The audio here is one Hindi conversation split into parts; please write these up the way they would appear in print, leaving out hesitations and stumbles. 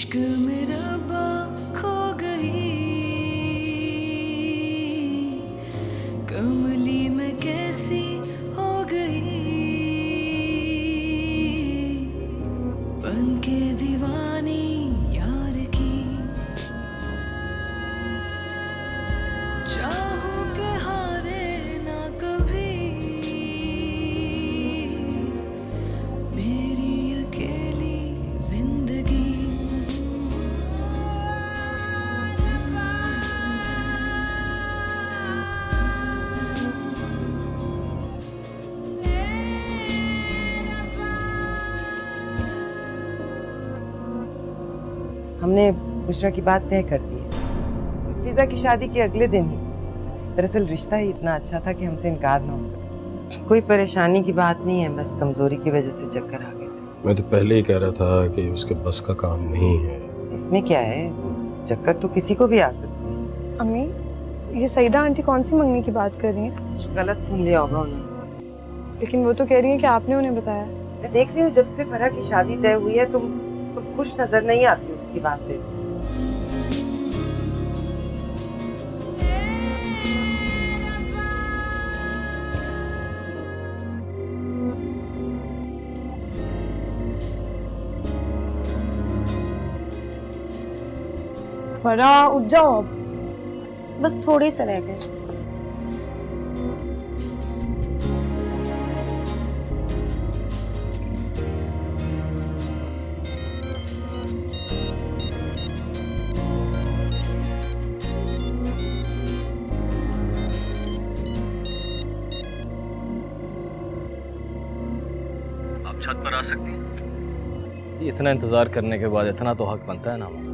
इश्क मेरा बा खो गई, कमली मैं कैसी हो गई, बन के दीवानी यार की। चाहूं के हारे ना कभी मेरी अकेली जिंदगी। हमने बुशरा की बात तय कर दी है। फिजा की शादी के अगले दिन ही। दरअसल रिश्ता ही इतना अच्छा था कि हमसे इनकार ना हो सका। कोई परेशानी की बात नहीं है, बस कमजोरी की वजह से चक्कर आ गए थे। मैं तो पहले ही कह रहा था कि उसके बस का काम नहीं है। इसमें क्या है, चक्कर तो किसी को भी आ सकते हैं। अम्मी, ये सईदा आंटी कौन सी मंगनी की बात कर रही हैं? कुछ गलत सुन लिया होगा उन्होंने। लेकिन वो तो कह रही हैं कि आपने उन्हें बताया। मैं देख रही हूँ जब से फरह की शादी तय हुई है तुम खुश नजर नहीं आती हो किसी बात पे। फरा उठ जाओ अब। बस थोड़े से रह गए। आप छत पर आ सकती हैं? इतना इंतजार करने के बाद इतना तो हक बनता है ना हमारा।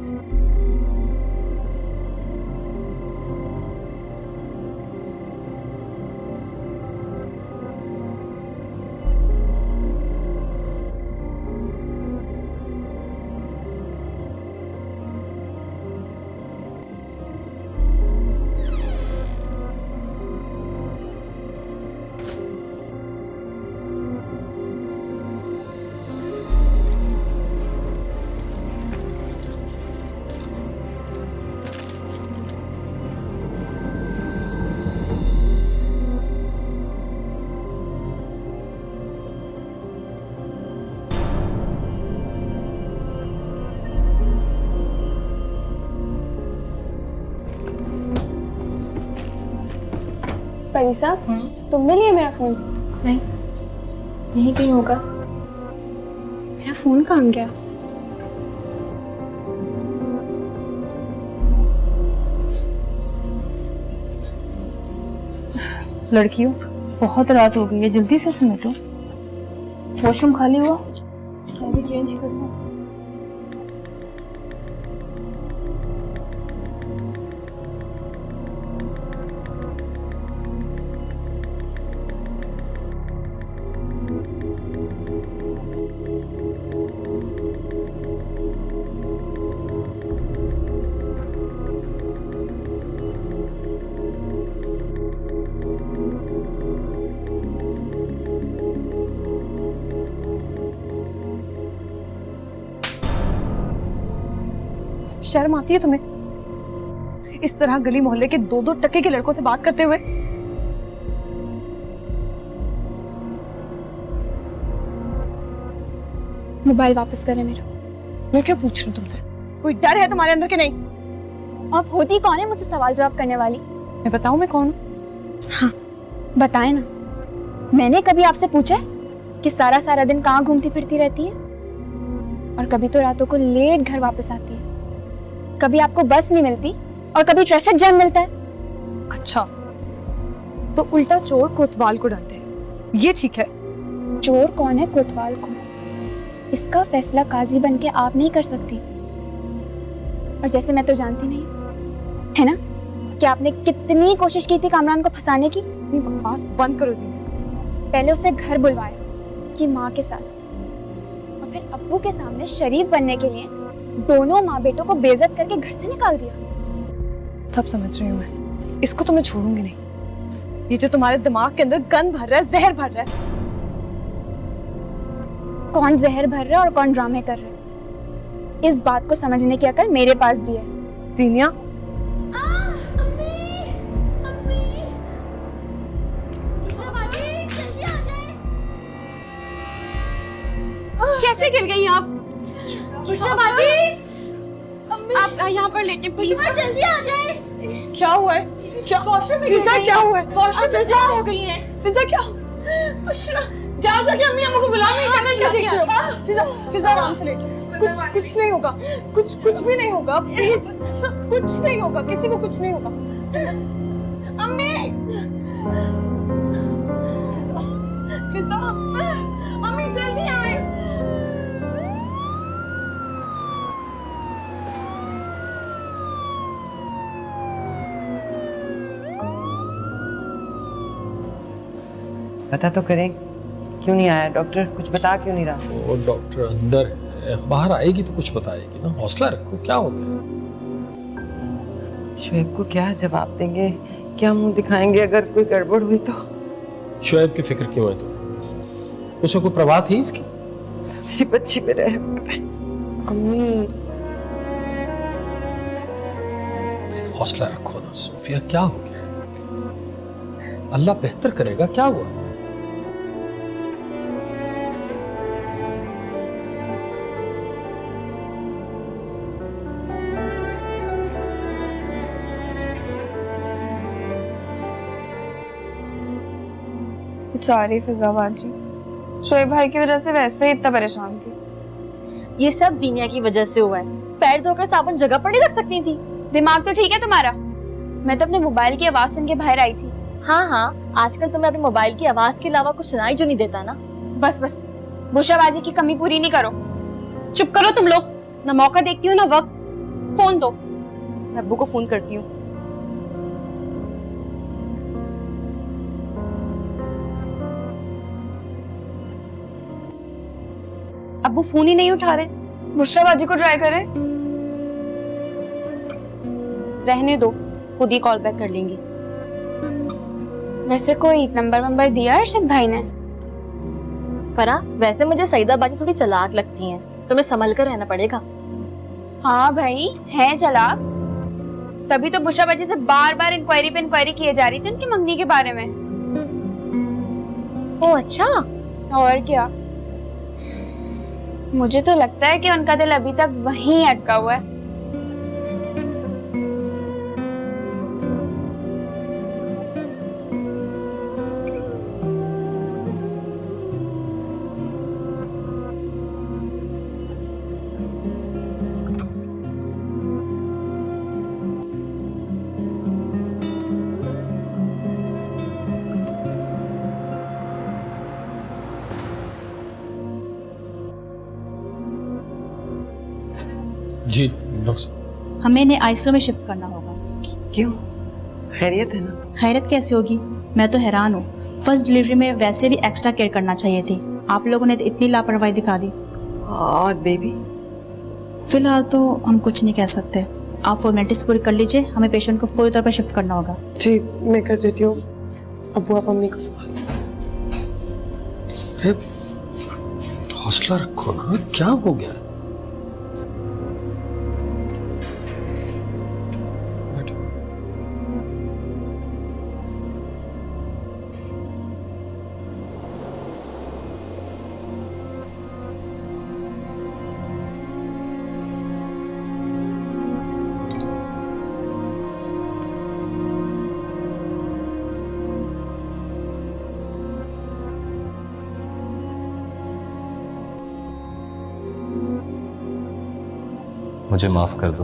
परी साहब, तुमने लिया मेरा फोन? नहीं, यहीं कहीं होगा। मेरा फोन कहाँ गया? लड़कियों, बहुत रात हो गई है, जल्दी से समेटो। वॉशरूम खाली हुआ? मैं भी चेंज कर लूं। शर्म आती है तुम्हें इस तरह गली मोहल्ले के दो टके के लड़कों से बात करते हुए? मोबाइल वापस करें मेरा। मैं क्या पूछ रही हूँ तुमसे? कोई डर है तुम्हारे अंदर के नहीं? आप होती कौन है मुझसे सवाल जवाब करने वाली? मैं बताऊं मैं कौन हूँ? हाँ, बताएं ना। मैंने कभी आपसे पूछा है कि सारा सारा दिन कहाँ घूमती फिरती रहती है? और कभी तो रातों को लेट घर वापस आती है। कभी आपको बस नहीं मिलती और कभी ट्रैफिक जैम मिलता है। अच्छा, तो उल्टा चोर कोतवाल को डांटे, ये ठीक है? चोर कौन है कोतवाल को, इसका फैसला काजी बन के आप नहीं कर सकती। और जैसे मैं तो जानती नहीं, है ना, कि आपने कितनी कोशिश की थी कामरान को फंसाने की। अपनी बकवास बंद करो ज़ीना। पहले उसे घर बुलवाया उसकी माँ के साथ, और फिर अब्बू के सामने शरीफ बनने के लिए दोनों माँ बेटों को बेइज्जत करके घर से निकाल दिया। सब समझ रही हूँ मैं, इसको तो मैं छोड़ूंगी नहीं। ये जो तुम्हारे दिमाग के अंदर गंद भर रहा है, जहर भर रहा है। कौन जहर भर रहा है और कौन ड्रामे कर रहा है, इस बात को समझने की अकल मेरे पास भी है। जीनिया, कैसे गिर गई आप? बुशरा बाजी, आप यहाँ पर लेटे प्लीज। जल्दी आ जाए। क्या हुआ है? क्या फिजा, क्या हुआ है? फिजा हो गई है। फिजा क्या? बुशरा, जाओ जाके अम्मी अम्मू को बुलाओ। मेरी शक्ल क्या देख रहे हो? फिजा, फिजा आराम से लेट। कुछ नहीं होगा, कुछ भी नहीं होगा, प्लीज। कुछ नहीं होगा, किसी को कुछ नहीं होगा। अम्मी, फिजा, अम्मी जल्दी आए। पता तो करें क्यों नहीं आया डॉक्टर, कुछ बता क्यों नहीं रहा? वो डॉक्टर अंदर है, बाहर आएगी तो कुछ बताएगी ना। हौसला रखो, क्या हो गया? शुएब को क्या जवाब देंगे, क्या मुंह दिखाएंगे अगर कोई गड़बड़ हुई तो? शुएब की फिक्र क्यों है तुम्हें? उसे कोई परवाह थी इसकी? मेरी बच्ची पे रहे अम्मी। हौसला रखो ना सोफिया, क्या हो गया? अल्लाह बेहतर करेगा, क्या हुआ? बेचारी फिजा बाजी, शोएब भाई की वजह से वैसे ही इतना परेशान थी। ये सब जीनिया की वजह से हुआ है। पैर धोकर साबुन जगह पर नहीं रख सकती थी। दिमाग तो ठीक है तुम्हारा? मैं तो अपने मोबाइल की आवाज सुन के बाहर आई थी। हाँ, आजकल तुम्हें अपने मोबाइल की आवाज के अलावा कुछ सुनाई जो नहीं देता ना। बस बुशाबाजी की कमी पूरी नहीं करो। चुप करो तुम लोग, ना मौका देखती हूँ ना वक्त। फोन दो, मैं अब्बू को फोन करती हूँ। अब्बू फोन ही नहीं उठा रहे। बुशराबाजी को ट्राई करे। रहने दो, खुद ही कॉल बैक कर लेंगी। वैसे कोई नंबर दिया अरशद भाई ने? फरा, वैसे मुझे सईदा बाजी थोड़ी चालाक लगती हैं, तुम्हें संभल कर रहना पड़ेगा। हाँ भाई, है चालाक, तभी तो बुशराबाजी से बार इंक्वायरी पे इंक्वायरी किए जा रही थी उनकी मंगनी के बारे में। ओ अच्छा। और क्या, मुझे तो लगता है कि उनका दिल अभी तक वहीं अटका हुआ है। जी डॉक्टर। हमें इन्हें आईसीयू में शिफ्ट करना होगा। क्यों? खैरियत है ना? खैरियत कैसे होगी, मैं तो हैरान हूँ। फर्स्ट डिलीवरी में वैसे भी एक्स्ट्रा केयर करना चाहिए थी, आप लोगों ने तो इतनी लापरवाही दिखा दी। और बेबी? फिलहाल तो हम कुछ नहीं कह सकते, आप फॉर्मेलिटीज पूरी कर लीजिए, हमें पेशेंट को फौरी तौर पर शिफ्ट करना होगा। जी मैं कर देती हूँ। अब्बू आप अम्मी को संभाल। अरे हौसला रखो ना, क्या हो गया? मुझे माफ कर दो,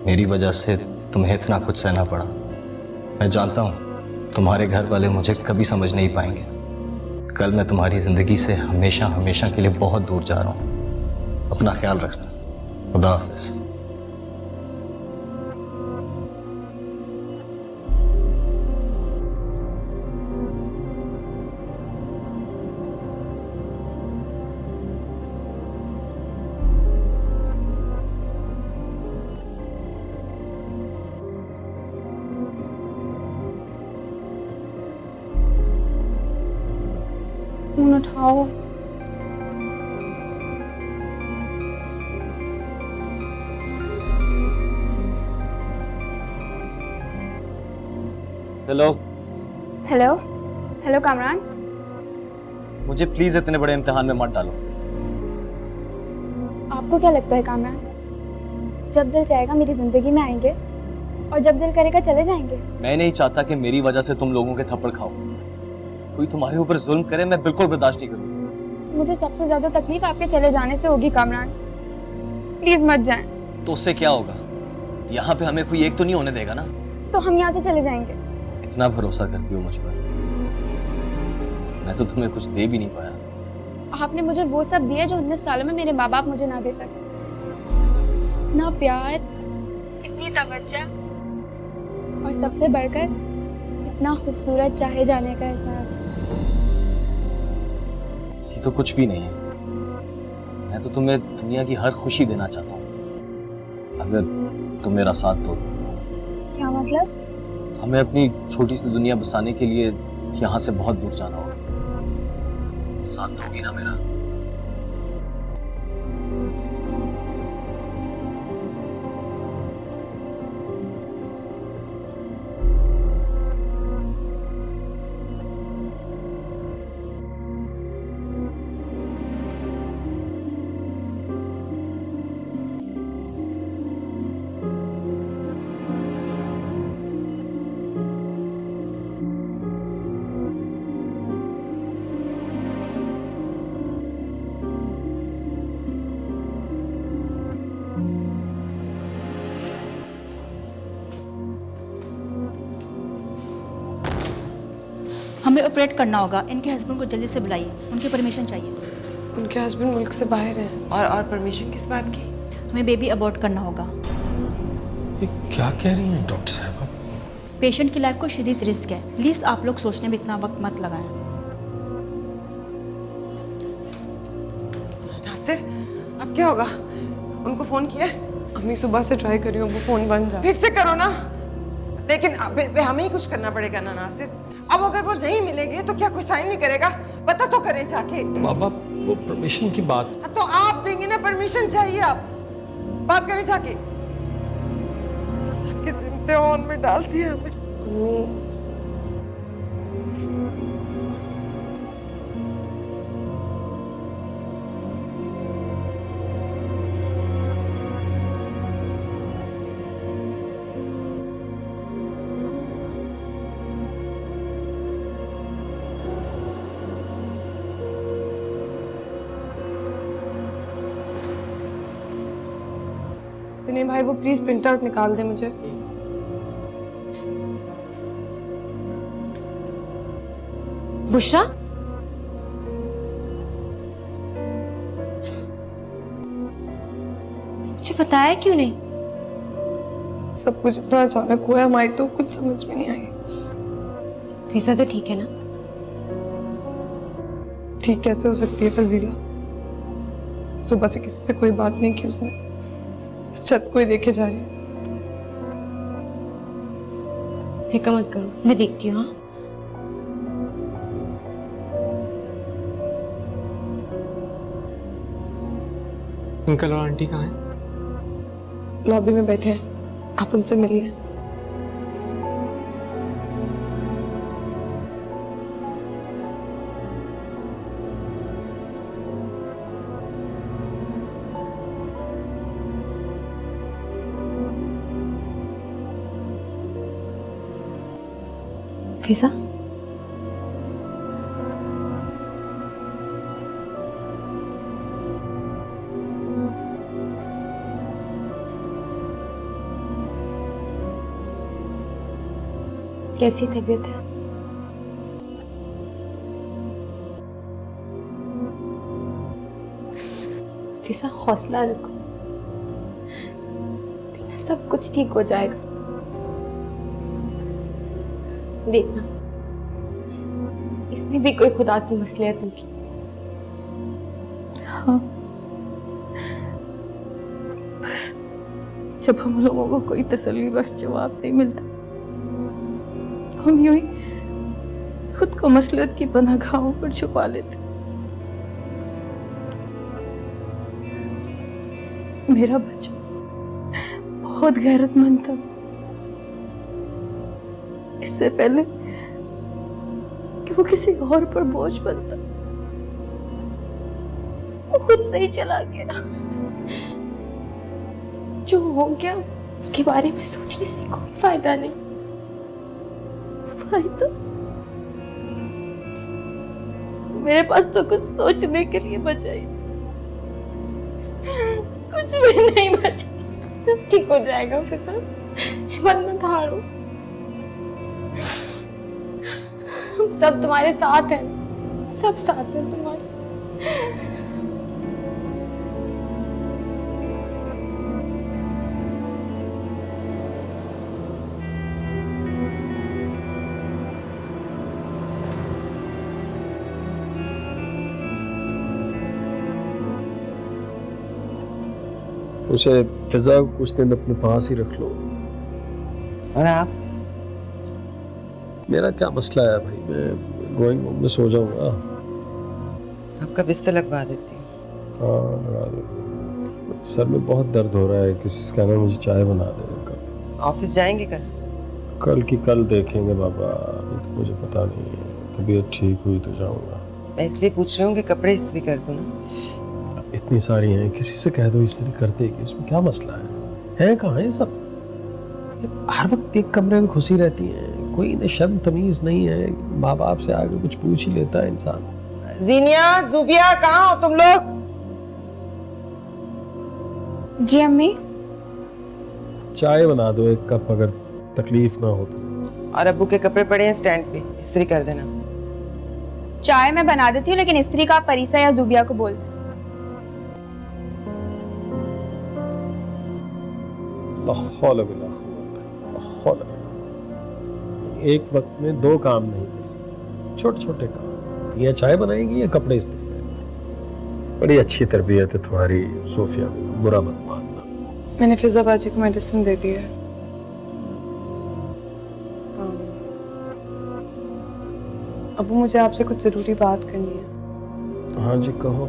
मेरी वजह से तुम्हें इतना कुछ सहना पड़ा। मैं जानता हूँ तुम्हारे घर वाले मुझे कभी समझ नहीं पाएंगे। कल मैं तुम्हारी जिंदगी से हमेशा हमेशा के लिए बहुत दूर जा रहा हूँ। अपना ख्याल रखना। खुदा हाफिज। फोन उठाओ। हेलो। Hello hello Kamran. मुझे प्लीज इतने बड़े इम्तिहान में मत डालो। आपको क्या लगता है कामरान, जब दिल चाहेगा मेरी जिंदगी में आएंगे और जब दिल करेगा चले जाएंगे? मैं नहीं चाहता कि मेरी वजह से तुम लोगों के थप्पड़ खाओ। कोई तुम्हारे ऊपर जुल्म करे मैं बिल्कुल बर्दाश्त नहीं करूंगा। मुझे सबसे ज्यादा तकलीफ आपके चले जाने से होगी कामरान, प्लीज मत जाएं। तो उससे क्या होगा? यहाँ पे हमें कोई एक तो नहीं होने देगा ना। तो हम यहाँ से चले जाएंगे। इतना भरोसा करती हो मुझ पर, मैं तो तुम्हें कुछ दे भी नहीं पाया। आपने मुझे वो सब दिया जो 19 सालों में मेरे माँ बाप मुझे ना दे सके। ना प्यार, इतनी तवज्जो और सबसे बढ़कर इतना खूबसूरत चाहे जाने का एहसास। ये तो कुछ भी नहीं है। मैं तो तुम्हें दुनिया की हर खुशी देना चाहता हूँ, अगर तुम मेरा साथ दो। क्या मतलब? हमें अपनी छोटी सी दुनिया बसाने के लिए यहाँ से बहुत दूर जाना होगा। साथ दोगी ना मेरा? हमें ऑपरेट करना होगा। इनके हस्बैंड को जल्दी से बुलाइए, उनकी परमिशन चाहिए। उनके हस्बैंड मुल्क से बाहर हैं। और परमिशन किस बात की? हमें बेबी अबॉर्ट करना होगा। ये क्या कह रही हैं डॉक्टर साहब? पेशेंट की लाइफ को शदीद रिस्क है, प्लीज़ आप लोग सोचने में इतना वक्त मत लगाएं। नासिर, अब क्या होगा? उनको फोन किया? अम्मी सुबह से ट्राई कर रही हूँ, वो फोन बंद जा। फिर से करो ना। लेकिन अब हमें ही कुछ करना पड़ेगा ना नासिर। अब अगर वो नहीं मिलेंगे तो क्या कोई साइन नहीं करेगा? पता तो करें जाके। बाबा वो परमिशन की बात। तो आप देंगे ना, परमिशन चाहिए। आप बात करें जाके। किस इम्तिहान में डाल दिया हमें। नहीं भाई, वो प्लीज प्रिंट आउट निकाल दे मुझे। बुशरा, मुझे बताया क्यों नहीं? सब कुछ इतना अचानक हुआ है हमारी, तो कुछ समझ में नहीं आई। फिजा तो ठीक है ना? ठीक कैसे हो सकती है फजीला? सुबह से किसी से कोई बात नहीं की उसने, छत को ही देखे जा रही है। फिक्र मत करो, मैं देखती हूँ। अंकल और आंटी कहाँ हैं? लॉबी में बैठे हैं, आप उनसे मिल लें। फिजा, कैसी तबीयत है? फिजा, हौसला रखो, सब कुछ ठीक हो जाएगा। देखना, इसमें भी कोई खुदा की मसलियत होगी। हाँ, बस जब हम लोगों को कोई तसल्ली बख्श जवाब नहीं मिलता, हम यूं ही खुद को मसलियत की पनाहगाहों पर छुपा लेते। मेरा बच्चा बहुत गैरतमंद था, इससे पहले कि वो किसी और पर बोझ बनता, वो खुद से ही चला गया। जो हो गया उसके बारे में सोचने से कोई फायदा नहीं। फायदा? मेरे पास तो कुछ सोचने के लिए बचा ही कुछ भी नहीं बचा। सब ठीक हो जाएगा फिजा, हिम्मत मत हारो। हम सब तुम्हारे साथ हैं, सब साथ हैं तुम्हारे। उसे फिजा कुछ दिन अपने पास ही रख लो। और आप? मेरा क्या मसला है भाई, मैं ड्राइंग रूम में सो जाऊंगा। आपका बिस्तर लगवा देती हूँ। हाँ लगा दो। सर में बहुत दर्द हो रहा है, किसी से कहना मुझे चाय बना दे। ऑफिस जाएंगे कल? कल की कल देखेंगे बाबा, अभी तो मुझे पता नहीं है। तबीयत ठीक हुई तो जाऊंगा। मैं इसलिए पूछ रही हूँ कि कपड़े इस्त्री कर दूँ ना। इतनी सारी हैं, किसी से कह दो इस्त्री कर देगी, इसमें क्या मसला है कहाँ है सब? ये हर वक्त एक कमरे में घुसी रहती हैं, कोई इन्हें शर्म तमीज नहीं है। माँ बाप से आगे कुछ पूछ ही लेता है इंसान। जीनिया, जुबिया, कहाँ हो तुम लोग? जी अम्मी। चाय बना दो एक कप, अगर तकलीफ ना हो तो। और अब्बू के कपड़े पड़े हैं स्टैंड पे, इस्त्री कर देना। चाय मैं बना देती हूँ, लेकिन इस्त्री का आप परीसा या जुबिया को बोल दो। एक वक्त में दो काम नहीं कर सकते, छोटे छोटे काम। या चाय बनाएगी या कपड़े इस्त्री करेगी। बड़ी अच्छी तरबियत है तुम्हारी सोफिया, बुरा मत मानना। मैंने फिजा बाजी को मेडिसिन दे दी है। अबू मुझे आपसे कुछ जरूरी बात करनी है। हाँ जी कहो।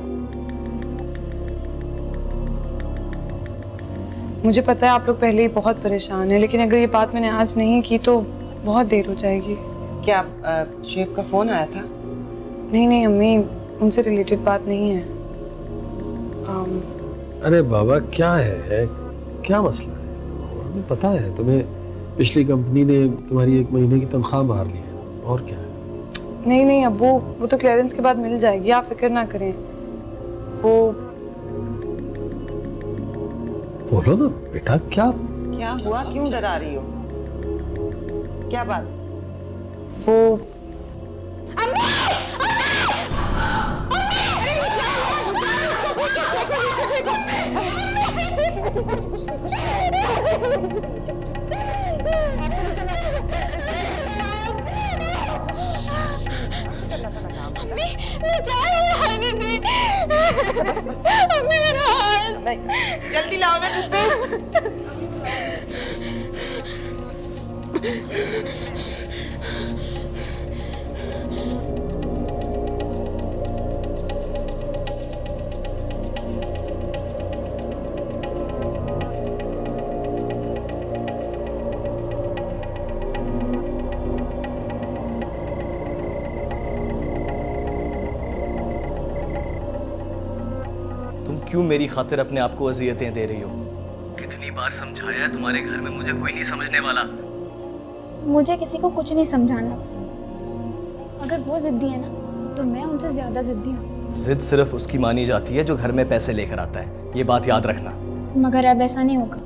मुझे पता है आप लोग पहले ही बहुत परेशान हैं, लेकिन अगर ये बात मैंने आज नहीं की तो बहुत देर हो जाएगी। क्या शुएब का फोन आया था? नहीं अम्मी, उनसे रिलेटेड बात नहीं है। अरे बाबा क्या है, क्या मसला है? हमें पता है तुम्हें पिछली कंपनी ने तुम्हारी 1 महीने की तनख्वाह मार ली है, और क्या है? नहीं अब्बू, वो तो क्लियरेंस के बाद मिल जाएगी, आप फिक्र ना करें। वो बोलो ना बेटा, क्या हुआ? क्यों डरा रही हो? क्या बात है? वो जल्दी लाओ ना टूथपेस्ट। क्यों मेरी खातिर अपने आप को अजियतें दे रही हो? कितनी बार समझाया है, तुम्हारे घर में मुझे कोई नहीं समझने वाला। मुझे किसी को कुछ नहीं समझाना। अगर वो जिद्दी है ना, तो मैं उनसे ज्यादा जिद्दी हूँ। जिद सिर्फ उसकी मानी जाती है जो घर में पैसे लेकर आता है, ये बात याद रखना। मगर अब ऐसा नहीं होगा।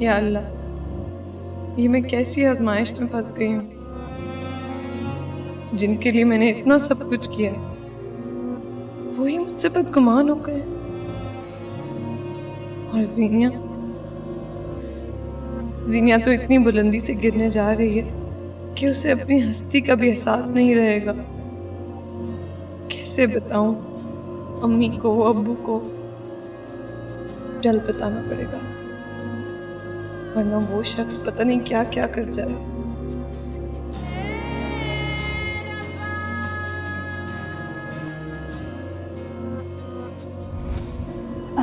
या अल्लाह, ये मैं कैसी आजमाइश में फंस गई हूँ। जिनके लिए मैंने इतना सब कुछ किया, वही मुझसे बदगुमान हो गए। और जीनिया तो इतनी बुलंदी से गिरने जा रही है कि उसे अपनी हस्ती का भी एहसास नहीं रहेगा। कैसे बताऊं अम्मी को, अब्बू को? जल्द बताना पड़ेगा, वरना वो शख्स पता नहीं क्या क्या कर जाए।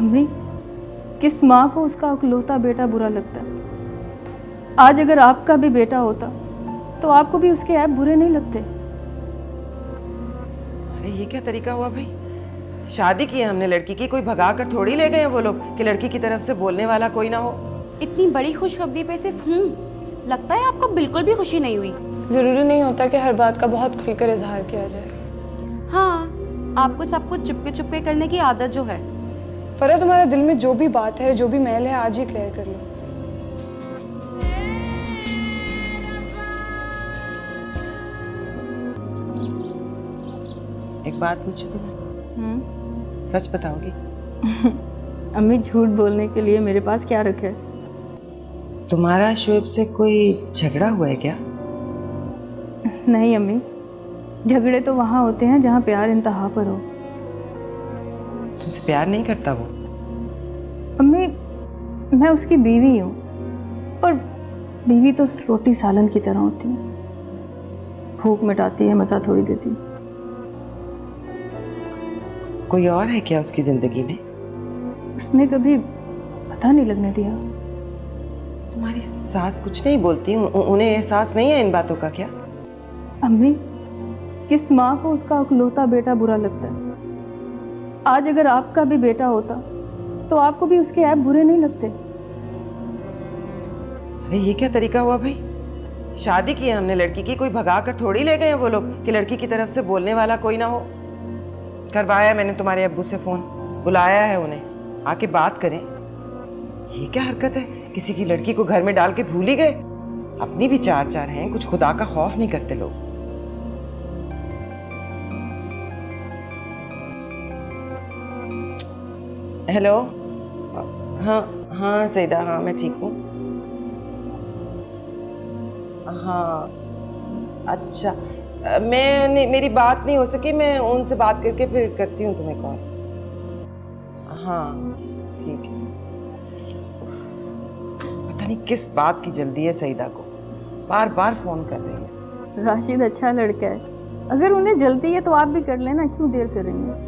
अम्मी, किस माँ को उसका इकलौता बेटा बुरा लगता है? आज अगर आपका भी बेटा होता तो आपको भी उसके ऐप बुरे नहीं लगते? अरे ये क्या तरीका हुआ भाई? शादी की है हमने लड़की की, कोई भगा कर थोड़ी ले गए हैं वो लोग कि लड़की की तरफ से बोलने वाला कोई ना हो। इतनी बड़ी खुशखबरी पे सिर्फ लगता है आपको बिल्कुल भी खुशी नहीं हुई। जरूरी नहीं होता कि हर बात का बहुत खुलकर इजहार किया जाए। हाँ, आपको सब कुछ चुपके चुपके करने की आदत जो है। फरा, तुम्हारे दिल में जो भी बात है, जो भी मैल है, आज ही क्लियर कर लो। एक बात पूछूं तुम्हें, सच बताओगी? अम्मी, झूठ बोलने के लिए मेरे पास क्या रखा है? तुम्हारा शोएब से कोई झगड़ा हुआ है क्या? नहीं अम्मी, झगड़े तो वहाँ होते हैं जहाँ प्यार इंतहा पर हो। तुमसे प्यार नहीं करता वो? अम्मी, मैं उसकी बीवी हूँ, और बीवी तो रोटी सालन की तरह होती है, भूख मिटाती है, मज़ा थोड़ी देती। कोई और है क्या उसकी जिंदगी में? उसने कभी पता नहीं लगने दिया। तुम्हारी सास कुछ नहीं बोलती? उन्हें एहसास नहीं है इन बातों का क्या? अम्मी, किस माँ को उसका इकलौता बेटा बुरा लगता है? आज अगर आपका भी बेटा होता तो आपको भी उसके ऐप बुरे नहीं लगते? अरे ये क्या तरीका हुआ भाई? शादी की है हमने लड़की की, कोई भगा कर थोड़ी ले गए हैं वो लोग कि लड़की की तरफ से बोलने वाला कोई ना हो। करवाया मैंने तुम्हारे अब्बू से फोन, बुलाया है उन्हें, आके बात करें। ये क्या हरकत है? किसी की लड़की को घर में डाल के भूल ही गए। अपनी भी चार चार हैं, कुछ खुदा का खौफ नहीं करते लोग। हेलो, हाँ हाँ सईदा, हाँ मैं ठीक हूँ। हाँ अच्छा, मेरी बात नहीं हो सकी, मैं उनसे बात करके फिर करती हूँ तुम्हें कॉल। हाँ ठीक है। पता नहीं किस बात की जल्दी है सईदा को, बार बार फोन कर रही है। राशिद अच्छा लड़का है, अगर उन्हें जल्दी है तो आप भी कर लेना, क्यों देर कर रही हैं?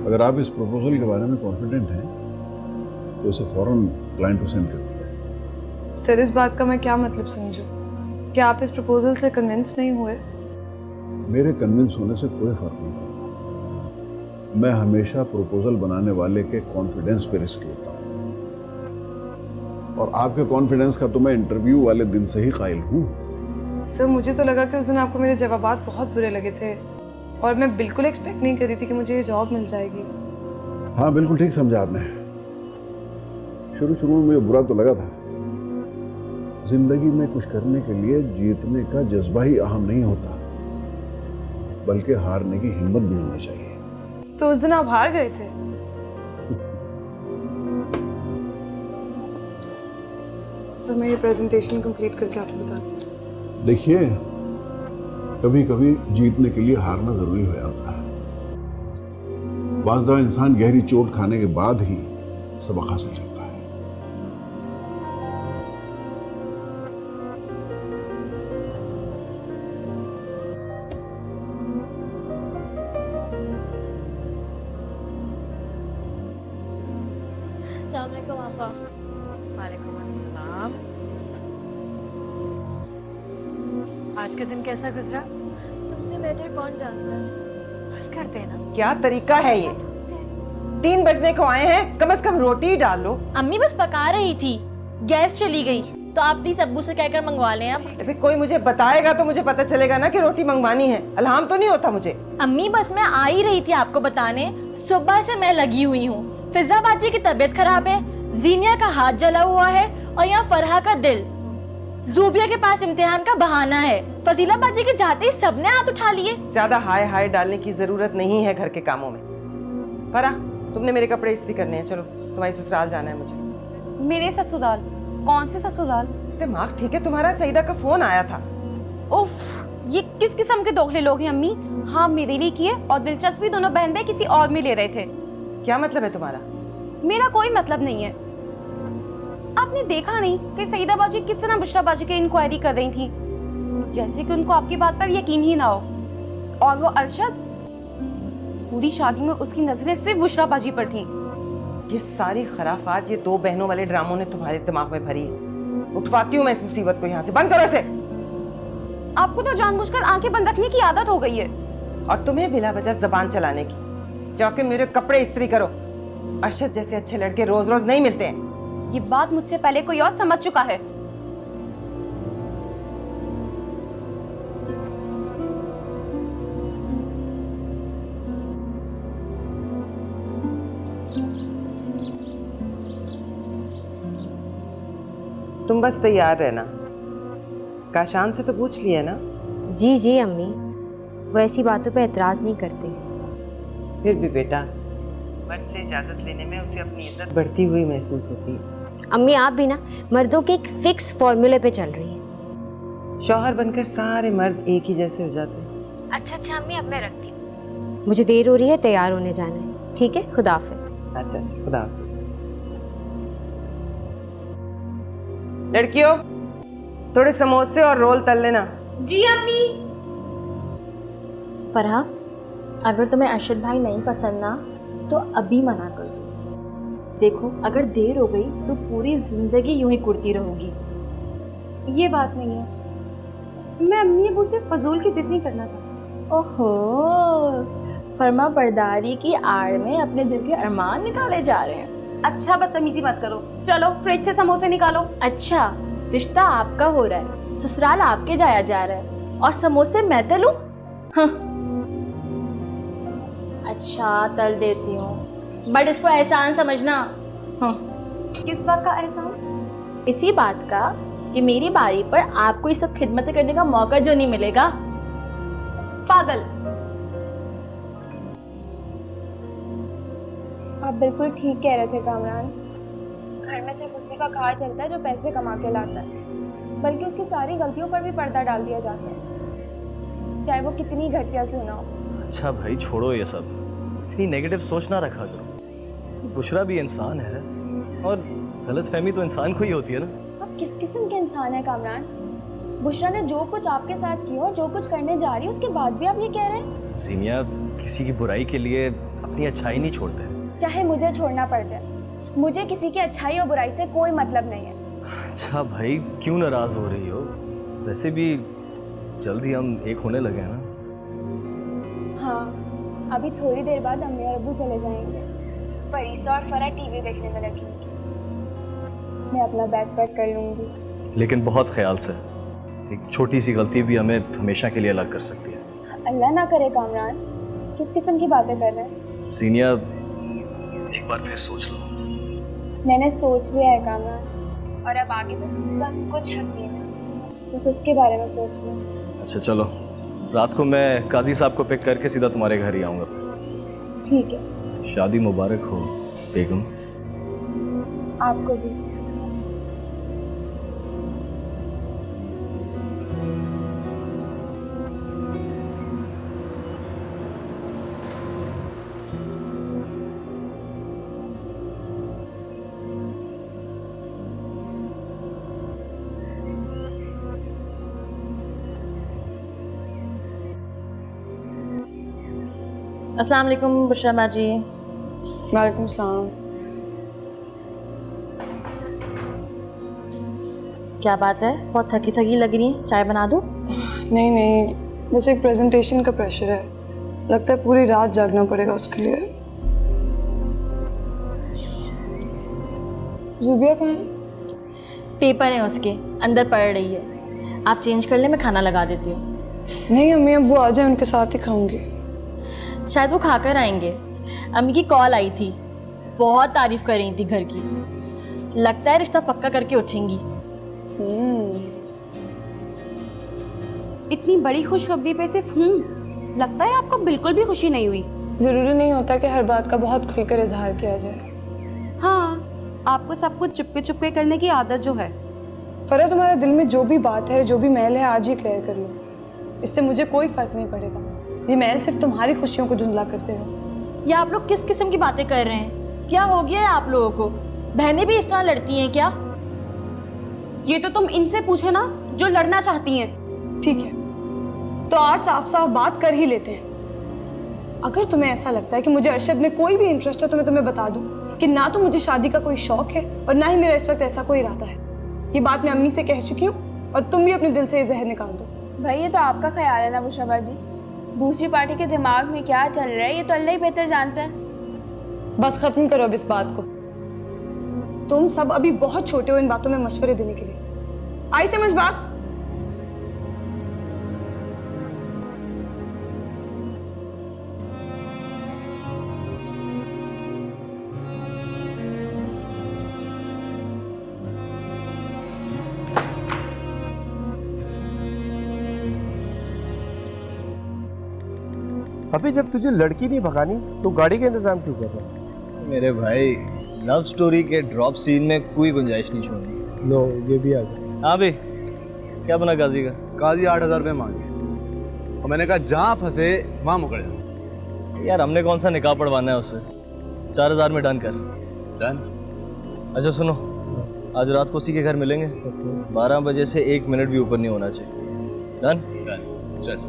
अगर आप इस प्रपोजल के बारे में कॉन्फिडेंट हैं तो इसे फौरन क्लाइंट को सेंड कर दीजिए। सर, इस बात का मैं क्या मतलब समझूं? क्या आप इस प्रपोजल से कन्विंस नहीं हुए? मेरे कन्विंस होने से कोई फर्क नहीं पड़ता। मैं हमेशा प्रपोजल बनाने वाले के कॉन्फिडेंस पे रिस्क लेता हूँ, और आपके कॉन्फिडेंस का तो मैं इंटरव्यू वाले दिन से ही कायल हूँ। सर, मुझे तो लगा कि उस दिन आपको मेरे जवाबात बहुत बुरे लगे थे, और मैं बिल्कुल एक्सपेक्ट नहीं कर रही थी कि मुझे ये जॉब मिल जाएगी। हाँ बिल्कुल ठीक समझा आपने। शुरू शुरू में मुझे बुरा तो लगा था। जिंदगी में कुछ करने के लिए जीतने का जज्बा ही अहम नहीं होता, बल्कि हारने की हिम्मत भी होनी चाहिए। तो उस दिन आप हार गए थे? तो मैं ये प्रेजेंटेशन कंप्लीट करके आपको बताती हूँ। देखिए, कभी कभी जीतने के लिए हारना जरूरी हो जाता है। बाज़ दफा इंसान गहरी चोट खाने के बाद ही सबक हासिल करता है। अस्सलाम वालेकुम आपा। वालेकुम अस्सलाम। आज का दिन कैसा गुजरा? तुमसे बेटर कौन जानता है? बस करते हैं ना। क्या तरीका है ये? 3 बजने को आए हैं, कम से कम रोटी डाल लो। अम्मी बस पका रही थी, गैस चली गई, तो आप प्लीज अब्बू से कहकर मंगवा लें। अब अबे कोई मुझे बताएगा तो मुझे पता चलेगा ना कि रोटी मंगवानी है। अल्हाम तो नहीं होता मुझे। अम्मी बस मैं आ ही रही थी आपको बताने, सुबह से मैं लगी हुई हूँ। फिजा बाजी की तबीयत खराब है, जीनिया का हाथ जला हुआ है, और यहाँ फरहा का दिल। जूबिया के पास इम्तिहान का बहाना है। फजीला बाजी के जाते ही सबने हाथ उठा लिए। ज्यादा हाय हाय डालने की जरूरत नहीं है घर के कामों में। फरा, तुमने मेरे कपड़े इस्त्री करने हैं, चलो तुम्हारी ससुराल जाना है मुझे। मेरे ससुराल? कौन से ससुराल? दिमाग ठीक है तुम्हारा? सईदा का फोन आया था। उफ, ये किस किस्म के दोगले लोग हैं अम्मी? हाँ मेरे लिए किए, और दिलचस्पी दोनों बहन भाई किसी और में ले रहे थे। क्या मतलब है तुम्हारा? मेरा कोई मतलब नहीं है। आपने देखा नहीं कि सईदा बाजी किस तरह बुशरा बाजी की इंक्वायरी कर रही थी, जैसे कि उनको आपकी बात पर यकीन ही ना हो। और वो अरशद, पूरी शादी में उसकी नजरें सिर्फ बुशरा बाजी पर थी। ये सारी खराफात, ये दो बहनों वाले ड्रामों ने तुम्हारे दिमाग में भरी है। उठवाती हूँ मैं इस मुसीबत को यहाँ से, बंद करो इसे। आपको तो जानबूझकर आंखें बंद रखने की आदत हो गई है। और तुम्हें बिला वजह जबान चलाने की। जाके मेरे कपड़े इस्त्री करो। अरशद जैसे अच्छे लड़के रोज रोज नहीं मिलते हैं। ये बात मुझसे पहले कोई और समझ चुका है। तुम बस तैयार रहना। काशान से तो पूछ लिया ना? जी जी अम्मी, वो ऐसी बातों पे एतराज़ नहीं करते। फिर भी बेटा, मर्द से इजाजत लेने में उसे अपनी इज्जत बढ़ती हुई महसूस होती है। अम्मी आप भी ना मर्दों के एक फिक्स फॉर्मूले पे चल रही हैं। शौहर बनकर सारे मर्द एक ही जैसे हो जाते हैं। अच्छा अम्मी, अब मैं रखती हूँ, मुझे देर हो रही है, तैयार होने जाना है। ठीक है, खुदा हाफिज। अच्छा, खुदा हाफिज। लड़कियों, थोड़े समोसे और रोल तल लेना। जी अम्मी। फरहा, अगर तुम्हें अरशद भाई नहीं पसंद ना तो अभी मना कर दो। देखो, अगर देर हो गई तो पूरी जिंदगी यूं ही कुड़ती रहोगी। ये बात नहीं है, मैं अम्मी अबू से फजूल की जिद नहीं करना था। ओहो, फरमा बरदारी की आड़ में अपने दिल के अरमान निकाले जा रहे हैं। अच्छा, बदतमीजी मत करो। चलो फ्रिज से समोसे निकालो। अच्छा, रिश्ता आपका हो रहा है, ससुराल आपके जाया जा रहा है और समोसे मैं तलूं? अच्छा, तल देती हूँ, बट इसको एहसान समझना। किस बात का एहसान? इसी बात का कि मेरी बारी पर आपको ये सब खिदमतें करने का मौका जो नहीं मिलेगा। पागल। आप बिल्कुल ठीक कह रहे थे कामरान। घर में सिर्फ उसी का खा चलता है जो पैसे कमा के लाता है, बल्कि उसकी सारी गलतियों पर भी पर्दा डाल दिया जाता है, चाहे वो कितनी घटिया क्यों ना हो। अच्छा भाई, छोड़ो ये सब, इतनी नेगेटिव सोच ना रखा करो। बुशरा भी इंसान है और गलतफहमी तो इंसान को ही होती है ना। आप किस किस्म के इंसान है कामरान? बुशरा ने जो कुछ आपके साथ किया और जो कुछ करने जा रही है, उसके बाद भी आप ये कह रहे हैं? जीनिया, किसी की बुराई के लिए अपनी अच्छाई नहीं छोड़ते। चाहे मुझे छोड़ना पड़ जाए, मुझे किसी की अच्छाई और बुराई से कोई मतलब नहीं है। अच्छा भाई, क्यों नाराज हो रही हो? वैसे भी जल्दी हम एक होने लगे हैं ना। हाँ, अभी थोड़ी देर बाद अम्मी और अब्बू चले जाएंगे। परीसा और फरा टीवी देखने में लगेंगी। मैं अपना बैग पैक कर लूंगी। लेकिन बहुत ख्याल से, एक छोटी सी गलती भी हमें हमेशा के लिए अलग कर सकती है। अल्लाह ना करे कामरान, किस किस्म की बातें कर रहे हैं? जीनिया, एक बार फिर सोच लो। मैंने सोच लिया है कामरान, और अब आगे बस सब कुछ हसीन है, बस उसके बारे में सोच लो। अच्छा चलो, रात को मैं काजी साहब को पिक करके सीधा तुम्हारे घर ही आऊँगा। ठीक है। शादी मुबारक हो बेगम। आपको भी। अस्सलाम वालेकुम बुशरा बाजी। वालेकुम सलाम। क्या बात है, बहुत थकी थकी लग रही है, चाय बना दूँ? नहीं नहीं, बस एक प्रेजेंटेशन का प्रेशर है, लगता है पूरी रात जागना पड़ेगा उसके लिए। जुबिया कहाँ है? पेपर है उसके, अंदर पढ़ रही है। आप चेंज कर ले, मैं खाना लगा देती हूँ। नहीं अम्मी, अब वो आ जाए, उनके साथ ही खाऊंगी। शायद वो खाकर आएंगे। अम्मी की कॉल आई थी, बहुत तारीफ कर रही थी घर की। लगता है रिश्ता पक्का करके उठेंगी। इतनी बड़ी खुशखबरी पे सिर्फ लगता है आपको बिल्कुल भी खुशी नहीं हुई। जरूरी नहीं होता कि हर बात का बहुत खुलकर इजहार किया जाए। हाँ, आपको सब कुछ चुपके चुपके करने की आदत जो है। फरा, तुम्हारे दिल में जो भी बात है, जो भी मैल है, आज ही क्लियर कर लो। इससे मुझे कोई फर्क नहीं पड़ेगा। ये मैल सिर्फ तुम्हारी खुशियों को धुंधला करते हो। ये आप लोग किस किस्म की बातें कर रहे हैं? क्या हो गया है आप लोगों को? बहनें भी इस तरह लड़ती हैं क्या? ये तो तुम इनसे पूछो ना जो लड़ना चाहती हैं। ठीक है, तो आज साफ साफ बात कर ही लेते हैं। अगर तुम्हें ऐसा लगता है कि मुझे अरशद में कोई भी इंटरेस्ट है तो मैं तुम्हें बता दूं कि ना तो मुझे शादी का कोई शौक है और ना ही मेरा इस वक्त ऐसा कोई इरादा है। ये बात मैं अम्मी से कह चुकी हूँ और तुम भी अपने दिल से ये जहर निकाल दो। भाई ये तो आपका ख्याल है ना बुशरा जी, दूसरी पार्टी के दिमाग में क्या चल रहा है ये तो अल्लाह ही बेहतर जानता है। बस खत्म करो अब इस बात को। तुम सब अभी बहुत छोटे हो इन बातों में मशवरे देने के लिए। आई समझ बात? अभी जब तुझे लड़की नहीं भगानी तो गाड़ी का इंतजाम क्यों कर रहा? मेरे भाई, लव स्टोरी के ड्रॉप सीन में कोई गुंजाइश नहीं छोड़नी। नो, ये भी आ गया। हाँ भाई, क्या बना काजी का? काजी 8,000 रुपये मांगे और मैंने कहा जहाँ फंसे वहाँ मुकर जाओ। यार हमने कौन सा निकाह पढ़वाना है उससे? 4,000 में डन कर। डन? अच्छा सुनो, आज रात को उसी के घर मिलेंगे। 12 बजे से 1 मिनट भी ऊपर नहीं होना चाहिए। डन? डन, चल।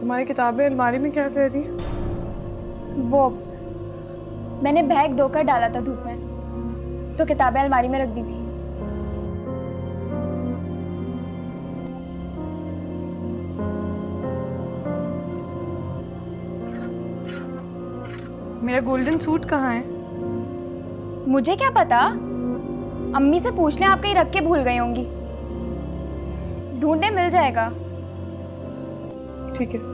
तुम्हारी किताबें अलमारी में क्या कर रही है? वो मैंने बैग धोकर डाला था धूप में तो किताबें अलमारी में रख दी थी। मेरा गोल्डन सूट कहाँ है? मुझे क्या पता, अम्मी से पूछ लें, आप कहीं रख के भूल गई होंगी। ढूंढने मिल जाएगा। ठीक है।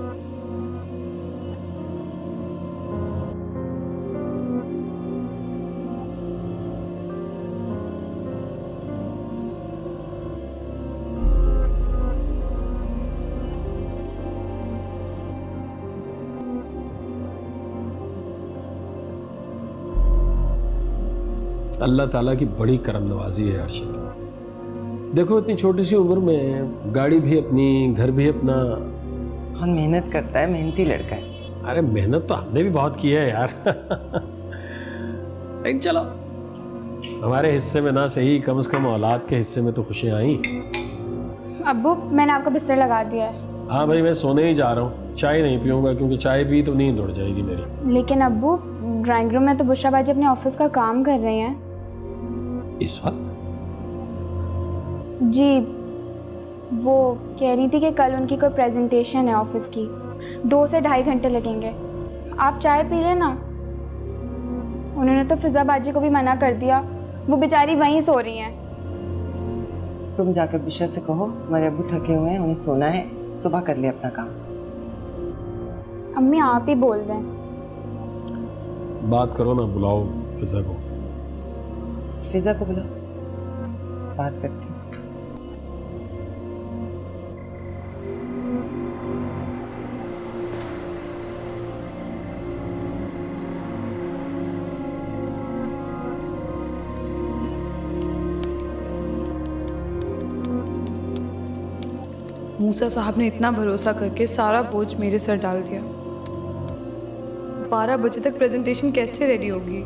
अल्लाह ताला की बड़ी करम नवाजी है अर्शद। देखो इतनी छोटी सी उम्र में गाड़ी भी अपनी, घर भी अपना। बहुत मेहनत करता है, मेहनती लड़का है। अरे मेहनत तो हमने भी बहुत की है यार। लेकिन चलो, हमारे हिस्से में ना सही, कम से कम औलाद के हिस्से में तो खुशियाँ आई। अब्बू मैंने आपका बिस्तर लगा दिया है। हाँ भाई, मैं सोने ही जा रहा हूँ। चाय नहीं पीऊंगा क्योंकि चाय पी तो नींद उड़ जाएगी मेरी। लेकिन अब्बू ड्राइंग रूम में तो बुशरा बाजी अपने ऑफिस का काम कर रही हैं। इस वक्त? जी, वो कह रही थी कि कल उनकी कोई प्रेजेंटेशन है ऑफिस की, 2 से 2.5 घंटे लगेंगे। आप चाय पी लेना। उन्होंने तो फिजा बाजी को भी मना कर दिया, वो बेचारी वहीं सो रही हैं। तुम जाकर बुशरा से कहो हमारे अब्बू थके हुए हैं, उन्हें सोना है, सुबह कर ले अपना काम। अम्मी आप ही बोल दें। बात करो ना, बुलाओ फिजा को। फिजा को बुलाओ, बात करती हूँ। मूसा साहब ने इतना भरोसा करके सारा बोझ मेरे सर डाल दिया। अब 12 बजे तक प्रेजेंटेशन कैसे रेडी होगी?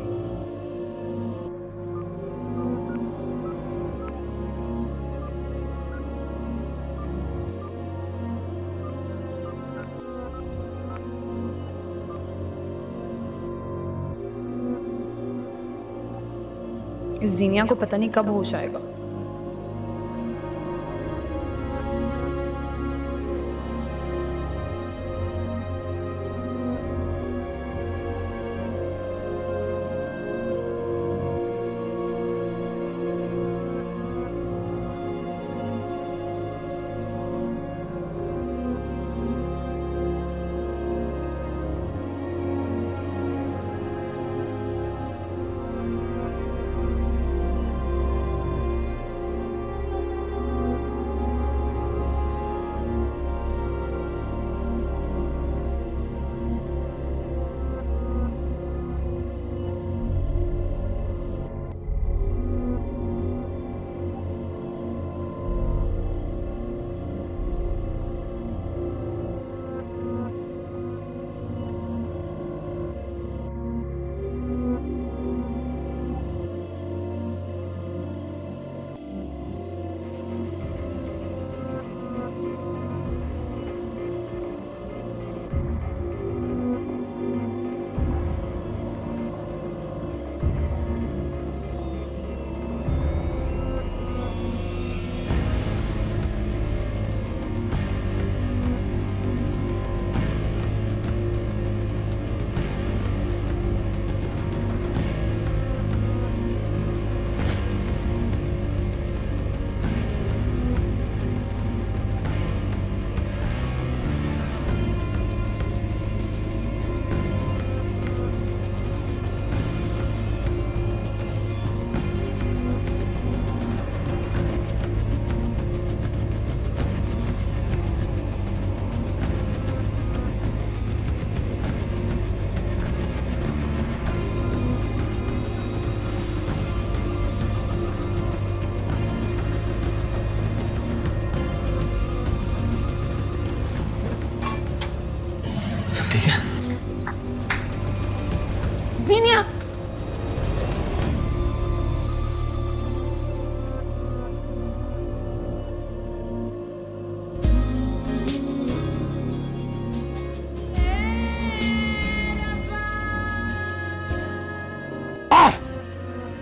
इस जीनिया को पता नहीं कब होश आएगा। सब ठीक है? जीनिया,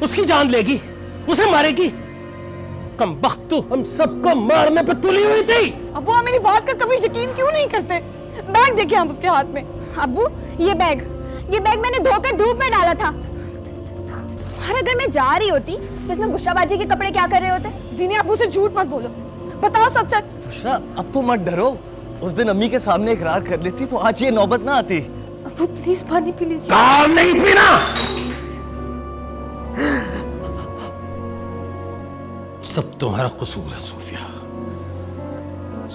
उसकी जान लेगी, उसे मारेगी। कमबख्त, तू हम सबको मारने पर तुली हुई थी। अब्बू आप मेरी बात का कभी यकीन क्यों नहीं करते? बैग देखे हम उसके हाथ में। अब्बू ये बैग मैंने धोकर धूप में डाला था। और अगर मैं जा रही होती तो इसमें बुशराबाजी के कपड़े क्या कर रहे होते? जीनी अब्बू से झूठ मत बोलो, बताओ सच सच। बुशरा अब तो मत डरो, उस दिन अम्मी के सामने इकरार कर लेती तो आज ये नौबत ना आती। अब्बू प्लीज पानी पी लीजिए। काम नहीं पीना। सब तुम्हारा कसूर है सूफिया,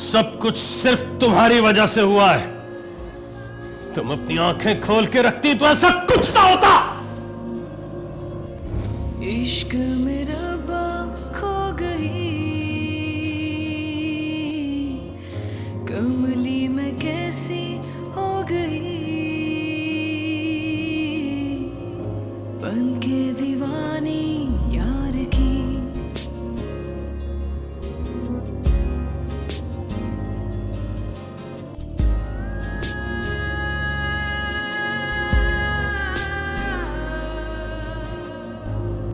सब कुछ सिर्फ तुम्हारी वजह से हुआ है। तुम अपनी आंखें खोल के रखती तो ऐसा कुछ ना होता। इश्क मेरा